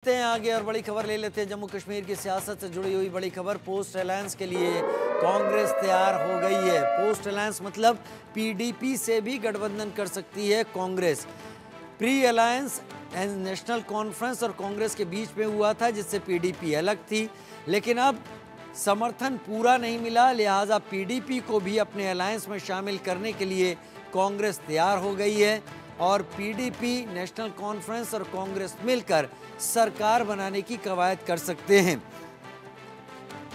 हैं आगे और बड़ी खबर ले लेते हैं। जम्मू कश्मीर की सियासत से जुड़ी हुई बड़ी खबर। पोस्ट अलायंस के लिए कांग्रेस तैयार हो गई है। पोस्ट अलायंस मतलब पीडीपी से भी गठबंधन कर सकती है Congress. Pre alliance national conference और कांग्रेस के बीच में हुआ था, जिससे पीडीपी अलग थी, लेकिन अब समर्थन पूरा नहीं मिला, लिहाजा पीडीपी को भी अपने अलायंस में शामिल करने के लिए कांग्रेस तैयार हो गई है और पीडीपी, नेशनल कॉन्फ्रेंस और कांग्रेस मिलकर सरकार बनाने की कवायद कर सकते हैं।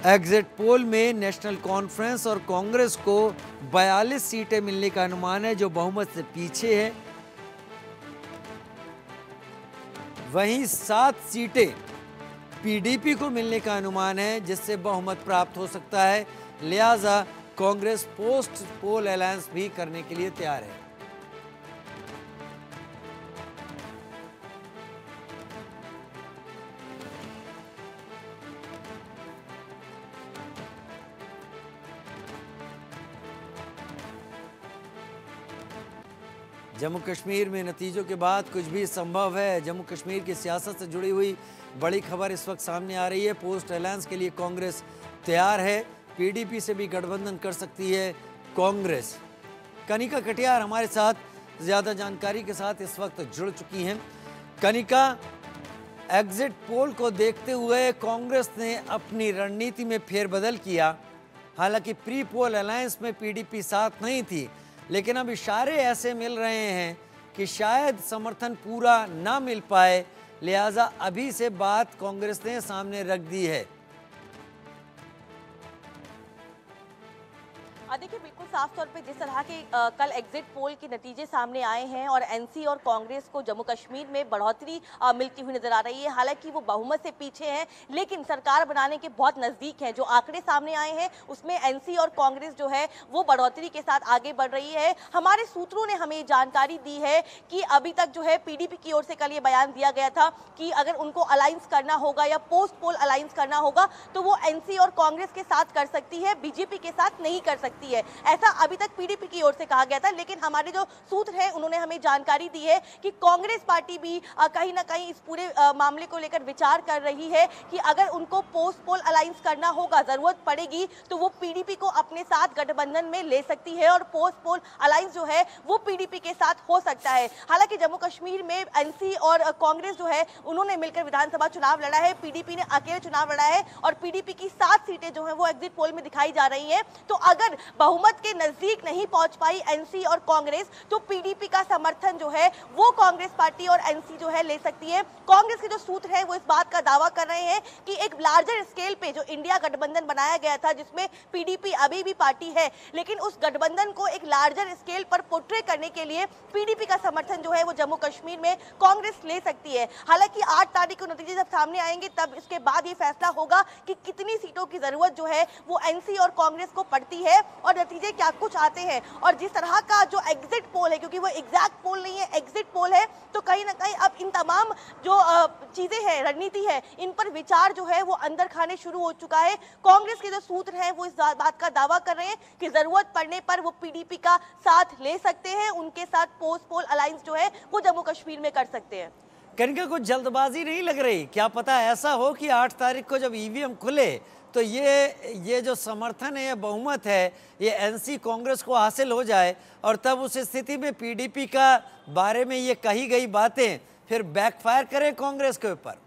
एग्जिट पोल में नेशनल कॉन्फ्रेंस और कांग्रेस को 42 सीटें मिलने का अनुमान है, जो बहुमत से पीछे है। वहीं 7 सीटें पीडीपी को मिलने का अनुमान है, जिससे बहुमत प्राप्त हो सकता है, लिहाजा कांग्रेस पोस्ट पोल अलायंस भी करने के लिए तैयार है। जम्मू कश्मीर में नतीजों के बाद कुछ भी संभव है। जम्मू कश्मीर की सियासत से जुड़ी हुई बड़ी खबर इस वक्त सामने आ रही है। पोस्ट अलायंस के लिए कांग्रेस तैयार है, पीडीपी से भी गठबंधन कर सकती है कांग्रेस। कनिका कटियार हमारे साथ ज़्यादा जानकारी के साथ इस वक्त जुड़ चुकी हैं। कनिका, एग्जिट पोल को देखते हुए कांग्रेस ने अपनी रणनीति में फेरबदल किया। हालांकि प्री पोल अलायंस में पीडीपी साथ नहीं थी, लेकिन अब इशारे ऐसे मिल रहे हैं कि शायद समर्थन पूरा ना मिल पाए, लिहाजा अभी से बात कांग्रेस ने सामने रख दी है। देखिए, बिल्कुल साफ तौर पे जिस तरह के कल एग्जिट पोल के नतीजे सामने आए हैं और एनसी और कांग्रेस को जम्मू कश्मीर में बढ़ोतरी मिलती हुई नजर आ रही है। हालांकि वो बहुमत से पीछे हैं, लेकिन सरकार बनाने के बहुत नजदीक हैं। जो आंकड़े सामने आए हैं उसमें एनसी और कांग्रेस जो है वो बढ़ोतरी के साथ आगे बढ़ रही है। हमारे सूत्रों ने हमें जानकारी दी है कि अभी तक जो है पीडीपी की ओर से कल ये बयान दिया गया था कि अगर उनको अलायंस करना होगा या पोस्ट पोल अलायंस करना होगा तो वो एनसी और कांग्रेस के साथ कर सकती है, बीजेपी के साथ नहीं कर सकती है। ऐसा अभी तक पीडीपी की ओर से कहा गया था, लेकिन हमारे जो सूत्र हैं उन्होंने हमें जानकारी दी है कि कांग्रेस पार्टी भी कहीं ना कहीं इस पूरे मामले को लेकर विचार कर रही है कि अगर उनको पोस्ट पोल अलायंस करना होगा, जरूरत पड़ेगी तो वो पीडीपी को अपने साथ गठबंधन में ले सकती है और पोस्ट पोल अलायंस जो है वो पीडीपी के साथ हो सकता है। हालांकि जम्मू कश्मीर में एनसी और कांग्रेस जो है उन्होंने मिलकर विधानसभा चुनाव लड़ा है, पीडीपी ने अकेले चुनाव लड़ा है और पीडीपी की 7 सीटें जो है वो एग्जिट पोल में दिखाई जा रही है। तो अगर बहुमत के नजदीक नहीं पहुंच पाई एनसी और कांग्रेस तो पीडीपी का समर्थन जो है वो कांग्रेस पार्टी और एनसी जो है ले सकती है। कांग्रेस के जो सूत्र हैं वो इस बात का दावा कर रहे हैं कि एक लार्जर स्केल पे जो इंडिया गठबंधन बनाया गया था, जिसमें पीडीपी अभी भी पार्टी है, लेकिन उस गठबंधन को एक लार्जर स्केल पर पोर्ट्रे करने के लिए पीडीपी का समर्थन जो है वो जम्मू कश्मीर में कांग्रेस ले सकती है। हालांकि 8 तारीख को नतीजे जब सामने आएंगे तब इसके बाद ये फैसला होगा कि कितनी सीटों की जरूरत जो है वो एनसी और कांग्रेस को पड़ती है और नतीजे क्या कुछ आते हैं। और जिस तरह का जो एग्जिट पोल है, क्योंकि वो एग्जैक्ट पोल नहीं है, एग्जिट पोल है, तो कहीं ना कहीं अब इन तमाम जो चीजें हैं, रणनीति है, इन पर विचार जो है वो अंदर खाने शुरू हो चुका है। कांग्रेस के जो सूत्र हैं वो इस बात का दावा कर रहे हैं कि जरूरत पड़ने पर वो पीडीपी का साथ ले सकते हैं, उनके साथ पोस्ट पोल अलायंस जो है वो जम्मू कश्मीर में कर सकते हैं। कनिका, कुछ जल्दबाजी नहीं लग रही? क्या पता ऐसा हो कि 8 तारीख को जब ईवीएम खुले तो ये जो समर्थन है, ये बहुमत है, ये एनसी कांग्रेस को हासिल हो जाए और तब उस स्थिति में पीडीपी का बारे में ये कही गई बातें फिर बैकफायर करें कांग्रेस के ऊपर।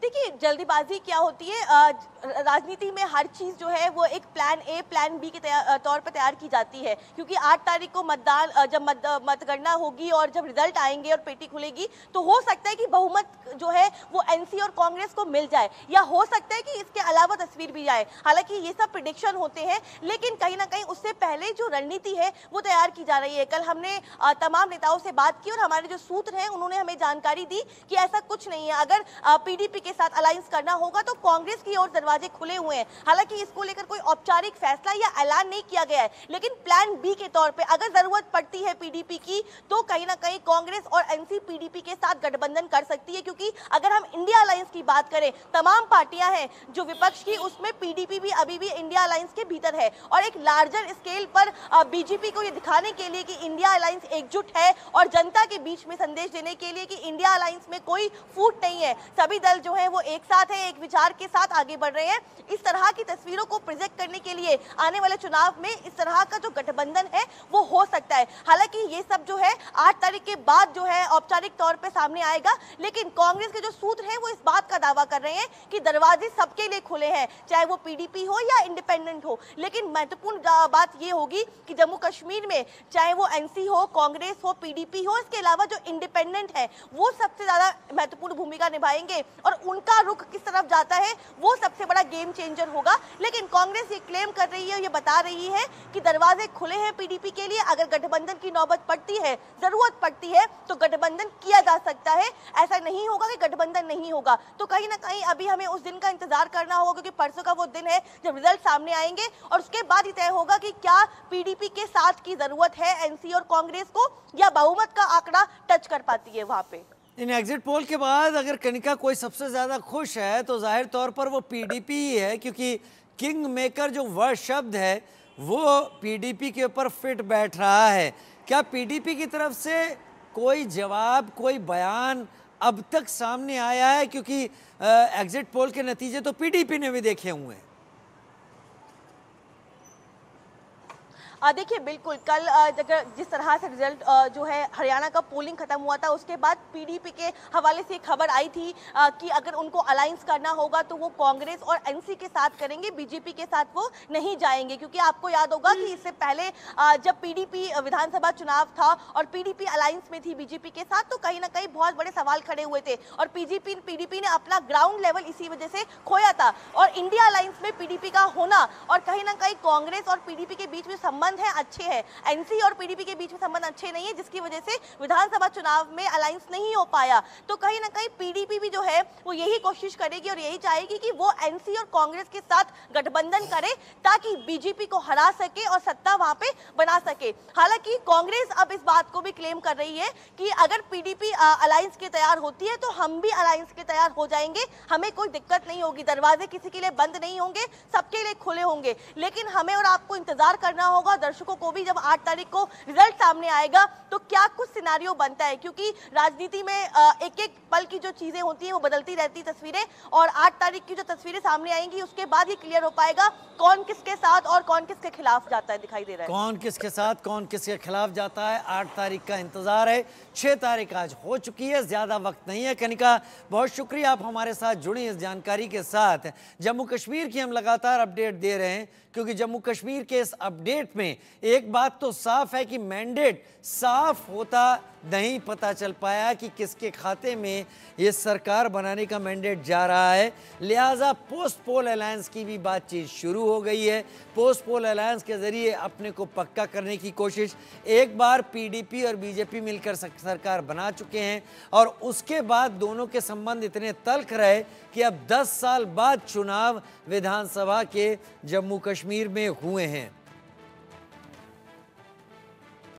देखिए, जल्दीबाजी क्या होती है, राजनीति में हर चीज जो है वो एक प्लान ए प्लान बी के तौर पर तैयार की जाती है, क्योंकि 8 तारीख को मतदान जब मतगणना होगी और जब रिजल्ट आएंगे और पेटी खुलेगी तो हो सकता है कि बहुमत जो है वो एनसी और कांग्रेस को मिल जाए, या हो सकता है कि इसके अलावा तस्वीर भी जाए। हालांकि ये सब प्रेडिक्शन होते हैं, लेकिन कहीं ना कहीं उससे पहले जो रणनीति है वो तैयार की जा रही है। कल हमने तमाम नेताओं से बात की और हमारे जो सूत्र हैं उन्होंने हमें जानकारी दी कि ऐसा कुछ नहीं है। अगर पीडीपी के साथ अलायंस करना होगा तो कांग्रेस की ओर दरवाजे खुले हुए हैं। हालांकि इसको लेकर कोई औपचारिक फैसला या ऐलान नहीं किया गया है, लेकिन प्लान बी के तौर पे अगर जरूरत पड़ती है पीडीपी की तो कहीं ना कहीं कांग्रेस और एनसी पीडीपी के साथ गठबंधन कर सकती है। क्योंकि अगर हम इंडिया अलायंस की बात करें, तमाम पार्टियां हैं जो विपक्ष की, उसमें पीडीपी भी अभी भी इंडिया अलायंस के भीतर है। और एक लार्जर स्केल पर बीजेपी को ये दिखाने के लिए कि इंडिया अलायंस एकजुट है और जनता के बीच में संदेश देने के लिए कि इंडिया अलायंस में कोई फूट नहीं है, सभी दल जो है वो एक साथ है, एक विचार के साथ आगे बढ़ रहे हैं, इस तरह की तस्वीरों को प्रोजेक्ट करने के लिए आने वाले चुनाव में इस तरह का जो गठबंधन है वो हो सकता है। हालांकि ये सब जो है 8 तारीख के बाद जो है औपचारिक तौर पे सामने आएगा, लेकिन कांग्रेस के जो सूत्र हैं वो इस बात का दावा कर रहे हैं कि दरवाजे सबके लिए खुले हैं, चाहे वो पीडीपी हो या इंडिपेंडेंट हो। लेकिन महत्वपूर्ण बात ये होगी कि जम्मू कश्मीर में चाहे वो एनसी हो, कांग्रेस हो, पीडीपी हो, इसके अलावा जो इंडिपेंडेंट है वो सबसे ज्यादा महत्वपूर्ण भूमिका निभाएंगे और उनका रुख किस तरफ जाता है वो सबसे बड़ा गेम चेंजर होगा। लेकिन कांग्रेस ये क्लेम कर रही है, ये बता रही है कि दरवाजे खुले हैं पीडीपी के लिए, अगर गठबंधन की नौबत पड़ती है, जरूरत पड़ती है तो गठबंधन किया जा सकता है। ऐसा नहीं होगा कि गठबंधन नहीं होगा। तो कहीं ना कहीं अभी हमें उस दिन का इंतजार करना होगा, क्योंकि परसों का वो दिन है जब रिजल्ट सामने आएंगे और उसके बाद ही तय होगा कि क्या पीडीपी के साथ की जरूरत है एनसी और कांग्रेस को, या बहुमत का आंकड़ा टच कर पाती है वहां पे। इन एग्जिट पोल के बाद अगर कनिका कोई सबसे ज्यादा खुश है तो जाहिर तौर पर वो पीडीपी ही है, क्योंकि किंग मेकर जो वर्ड शब्द है वो पीडीपी के ऊपर फिट बैठ रहा है। क्या पीडीपी की तरफ से कोई जवाब, कोई बयान अब तक सामने आया है? क्योंकि एग्जिट पोल के नतीजे तो पीडीपी ने भी देखे हुए हैं। देखिए बिल्कुल, कल जिस तरह से रिजल्ट जो है हरियाणा का पोलिंग खत्म हुआ था, उसके बाद पीडीपी के हवाले से खबर आई थी कि अगर उनको अलायंस करना होगा तो वो कांग्रेस और एनसी के साथ करेंगे, बीजेपी के साथ वो नहीं जाएंगे। क्योंकि आपको याद होगा कि इससे पहले जब पीडीपी विधानसभा चुनाव था और पीडीपी अलायंस में थी बीजेपी के साथ, तो कहीं ना कहीं बहुत बड़े सवाल खड़े हुए थे और पीडीपी ने अपना ग्राउंड लेवल इसी वजह से खोया था। और इंडिया अलायंस में पीडीपी का होना और कहीं ना कहीं कांग्रेस और पीडीपी के बीच में संबंध है अच्छे हैं, एनसी और पीडीपी के बीच में संबंध अच्छे नहीं है, जिसकी वजह से विधानसभा चुनाव में अलायंस नहीं हो पाया। तो कहीं ना कहीं पीडीपी भी जो है वो यही कोशिश करेगी और यही चाहेगी कि वो एनसी और कांग्रेस के साथ गठबंधन करे ताकि बीजेपी को हरा सके और सत्ता वहां पे बना सके। हालांकि कांग्रेस अब इस बात को भी क्लेम कर रही है कि अगर पीडीपी अलायंस के तैयार होती है तो हम भी अलायंस के तैयार हो जाएंगे, हमें कोई दिक्कत नहीं होगी, दरवाजे किसी के लिए बंद नहीं होंगे, सबके लिए खुले होंगे। लेकिन हमें और आपको इंतजार करना होगा, दर्शकों को भी, जब 8 तारीख को रिजल्ट सामने आएगा तो क्या कुछ सिनारियो बनता है। क्योंकि राजनीति में एक एक पल की जो चीजें होती हैं वो बदलती रहती तस्वीरें, और 8 तारीख की जो तस्वीरें सामने आएंगी उसके बाद ही क्लियर हो पाएगा कौन किसके साथ और कौन किसके खिलाफ जाता है। दिखाई दे रहा है कौन किसके साथ, कौन किसके खिलाफ जाता है। 8 तारीख का इंतजार है, 6 तारीख आज हो चुकी है, ज्यादा वक्त नहीं है। कनिका, बहुत शुक्रिया आप हमारे साथ जुड़ी इस जानकारी के साथ। जम्मू कश्मीर की हम लगातार अपडेट दे रहे हैं, क्योंकि जम्मू कश्मीर के इस अपडेट में एक बात तो साफ है कि मैंडेट साफ होता नहीं पता चल पाया कि किसके खाते में ये सरकार बनाने का मैंडेट जा रहा है। लिहाजा पोस्ट पोल अलायंस की भी बातचीत शुरू हो गई है। पोस्ट पोल अलायंस के जरिए अपने को पक्का करने की कोशिश एक बार पीडीपी और बीजेपी मिलकर सरकार बना चुके हैं, और उसके बाद दोनों के संबंध इतने तल्ख रहे कि अब 10 साल बाद चुनाव विधानसभा के जम्मू कश्मीर में हुए हैं।